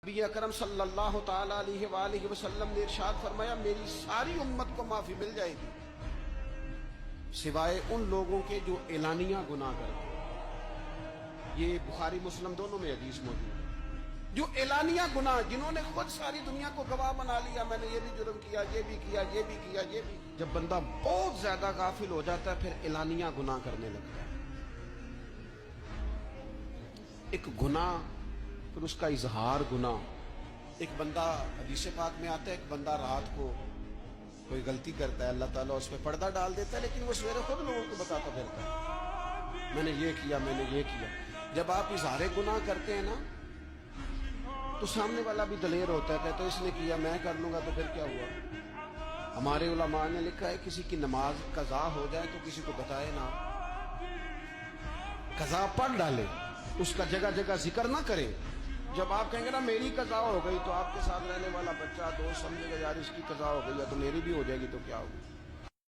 نبی اکرم صلی اللہ تعالی علیہ وآلہ وسلم نے ارشاد فرمایا میری ساری امت کو معافی مل جائے گی سوائے ان لوگوں کے جو اعلانیہ گناہ کرتے ہیں۔ یہ بخاری مسلم دونوں میں حدیث موجود ہے۔ جو اعلانیہ گناہ، جنہوں نے خود ساری دنیا کو گواہ بنا لیا، میں نے یہ بھی جرم کیا، یہ بھی کیا، یہ بھی کیا، یہ بھی۔ جب بندہ بہت زیادہ غافل ہو جاتا ہے پھر اعلانیہ گناہ کرنے لگتا ہے۔ ایک گناہ، پھر اس کا اظہار گناہ۔ ایک بندہ، حدیث پاک میں آتا ہے، ایک بندہ رات کو کوئی غلطی کرتا ہے، اللہ تعالیٰ اس پہ پردہ ڈال دیتا ہے، لیکن وہ سویرے خود لوگوں کو بتاتا پھرتا ہے میں نے یہ کیا، میں نے یہ کیا۔ جب آپ اظہار گناہ کرتے ہیں نا تو سامنے والا بھی دلیر ہوتا ہے، کہتا ہے اس نے کیا میں کر لوں گا تو پھر کیا ہوا۔ ہمارے علماء نے لکھا ہے کسی کی نماز قضا ہو جائے تو کسی کو بتائے نہ، قضا پڑھ ڈالے، اس کا جگہ جگہ ذکر نہ کرے۔ جب آپ کہیں گے نا میری قضا ہو گئی تو آپ کے ساتھ رہنے والا بچہ دوست سمجھے گا یار اس کی قضا ہو گئی ہے تو میری بھی ہو جائے گی تو کیا ہوگی۔